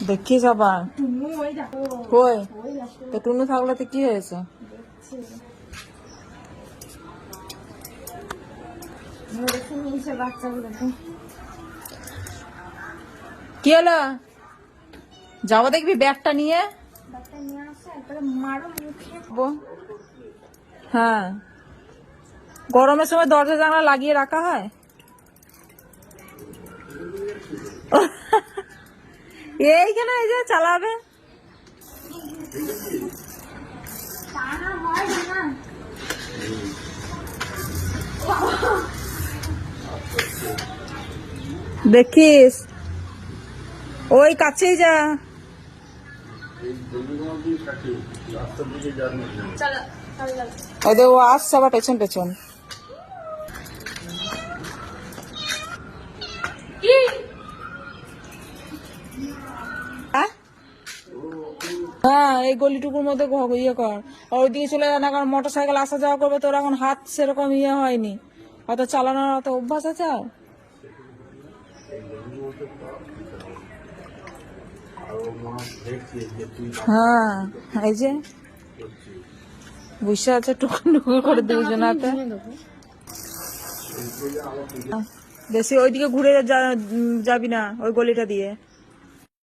দেখিস আবার কই তো টুনু থাকলে তো কি হয়েছে? কি হলো? যাবো দেখবি ব্যাগটা নিয়ে। হ্যাঁ, গরমের সময় দরজা জানলা লাগিয়ে রাখা হয়। এইখানে এই যে চালাবে। দেখিস ওই কাছেই যা। ও আসছে আবার পেছন পেছন। হ্যাঁ, এই গলিটুকুর মধ্যে ইয়ে কর, ওইদিকে চলে যায় না, কারণ মোটর সাইকেল আসা যাওয়া করবে, তোর এখন হাত সেরকম ইয়ে হয়নি, অত চালানোর অত অভ্যাস আছে। হ্যাঁ, এই যে বসে আছে টুকুর টুকুর করে দুজনাতে। বেশি ওইদিকে ঘুরে যাবি না, ওই গলিটা দিয়ে।